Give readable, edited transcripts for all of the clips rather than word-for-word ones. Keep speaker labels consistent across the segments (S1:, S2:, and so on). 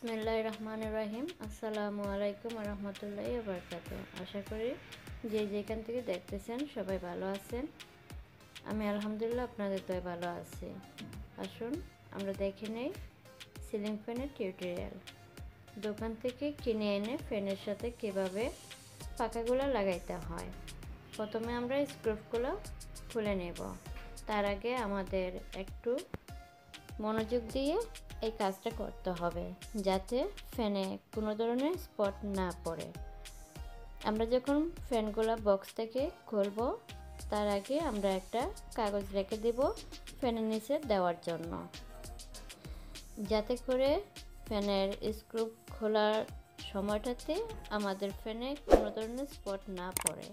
S1: বিসমিল্লাহিররহমানিররহিম। আসসালামু আলাইকুম ওয়া রাহমাতুল্লাহি ওয়া বারাকাতুহু। আশা করি যে যেখান থেকে দেখতেছেন সবাই ভালো আছেন। আমি আলহামদুলিল্লাহ আপনাদের দয়ায় ভালো আছি। আসুন আমরা দেখে নেই সিলিং ফ্যানের টিউটোরিয়াল। দোকান থেকে কিনে এনে ফ্যানের সাথে কিভাবে পাখাগুলো লাগাইতে হয়। প্রথমে আমরা স্ক্রুগুলো খুলে নেব। তার আগে আমাদের একটু মনোযোগ দিয়ে এই কাজটা করতে হবে, যাতে ফ্যানে কোনো ধরনের স্পট না পড়ে। আমরা যখন ফ্যানগুলো বক্স থেকে খুলব, তার আগে আমরা একটা কাগজ রেখে দেব ফ্যানের নিচে দেওয়ার জন্য, যাতে করে ফ্যানের স্ক্রু খোলার সময়টাতে আমাদের ফ্যানে কোনো ধরনের স্পট না পড়ে।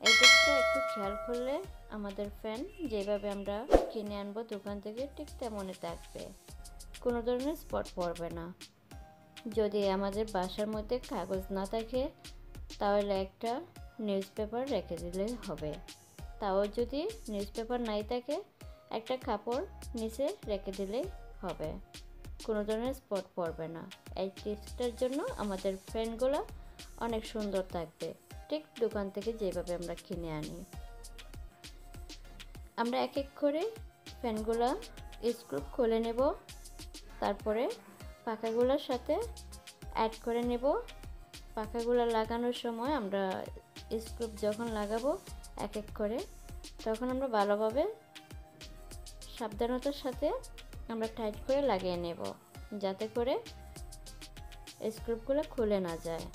S1: এই দিকটা একটু খেয়াল করলে আমাদের ফ্যান যেভাবে আমরা কিনে আনবো দোকান থেকে ঠিক তেমনই থাকবে, কোনো ধরনের স্পট পড়বে না। যদি আমাদের বাসার মধ্যে কাগজ না থাকে তাহলে একটা নিউজ পেপার রেখে দিলেই হবে। তাও যদি নিউজ পেপার নাই থাকে একটা কাপড় নিচে রেখে দিলেই হবে, কোনো ধরনের স্পট পড়বে না। এই টিপসটার জন্য আমাদের ফ্যানগুলো অনেক সুন্দর থাকবে, ঠিক দোকান থেকে যেভাবে আমরা কিনে আনি। আমরা এক এক করে ফ্যানগুলো স্ক্রু খুলে নেব, তারপরে পাখাগুলোর সাথে অ্যাড করে নেব। পাখাগুলো লাগানোর সময় আমরা স্ক্রু যখন লাগাবো এক এক করে, তখন আমরা ভালোভাবে সাবধানতার সাথে আমরা টাইট করে লাগিয়ে নেব, যাতে করে স্ক্রুগুলো খুলে না যায়।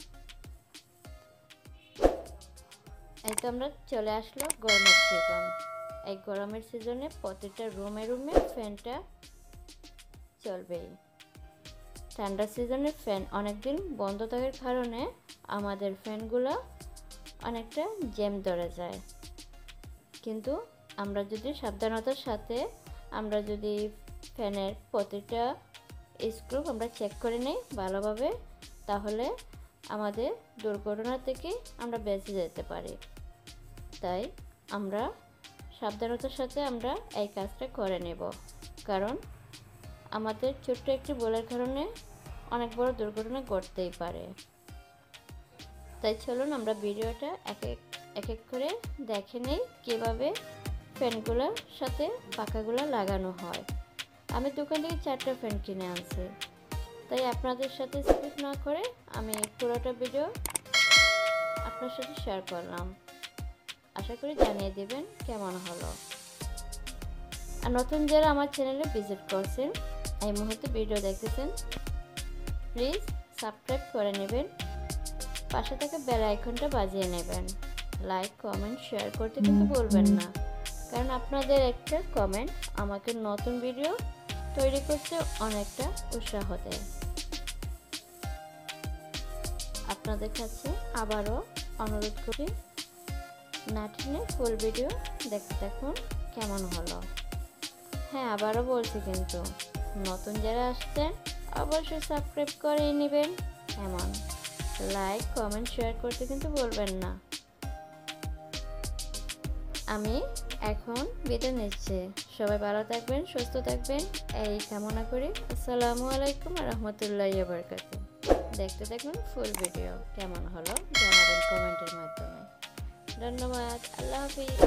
S1: এই তো আমরা চলে আসলো গরমের সিজন। এই গরমের সিজনে প্রতিটা রুমে রুমে ফ্যানটা চলবেই। ঠান্ডা সিজনে ফ্যান অনেকদিন বন্ধ থাকার কারণে আমাদের ফ্যানগুলো অনেকটা জ্যাম ধরে যায়। কিন্তু আমরা যদি সাবধানতার সাথে আমরা যদি ফ্যানের প্রতিটা স্ক্রু আমরা চেক করে নিই ভালোভাবে, তাহলে আমাদের দুর্ঘটনা থেকে আমরা বেঁচে যেতে পারি। তাই আমরা সাবধানতার সাথে আমরা এই কাজটা করে নেব, কারণ আমাদের ছোট্ট একটি ভুলের কারণে অনেক বড় দুর্ঘটনা ঘটতেই পারে। তাই চলুন আমরা ভিডিওটা এক এক করে দেখে নেই কীভাবে ফ্যানগুলোর সাথে পাখাগুলো লাগানো হয়। আমি দোকান থেকে 4টা ফ্যান কিনে আনছি, তাই আপনাদের সাথে স্কিপ না করে আমি পুরোটা ভিডিও আপনার সাথে শেয়ার করলাম। আশা করি জানিয়ে দেবেন কেমন হলো। আর নতুন যারা আমার চ্যানেলে ভিজিট করছেন, এই মুহূর্তে ভিডিও দেখতেছেন, প্লিজ সাবস্ক্রাইব করে নেবেন, পাশে থেকে বেল আইকনটা বাজিয়ে নেবেন। লাইক কমেন্ট শেয়ার করতে কিন্তু ভুলবেন না, কারণ আপনাদের একটা কমেন্ট আমাকে নতুন ভিডিও তৈরি করতে অনেকটা উৎসাহ দেয়। আপনাদের কাছে আবারও অনুরোধ করি, না টেনে ফুল ভিডিও দেখতে থাকুন কেমন হলো। হ্যাঁ, আবারও বলছি, কিন্তু নতুন যারা আসছেন অবশ্যই সাবস্ক্রাইব করে নেবেন, এমন লাইক কমেন্ট শেয়ার করতে কিন্তু বলবেন না। আমি এখন বিদায় নিচ্ছি। সবাই ভালো থাকবেন, সুস্থ থাকবেন এই কামনা করি। আসসালামু আলাইকুম ওয়া রাহমাতুল্লাহি ওয়া বারাকাতুহু। দেখতে থাকুন ফুল ভিডিও, কেমন হলো জানাবেন কমেন্টের মাধ্যমে। ধন্যবাদ। আল্লাহ হাফিজ।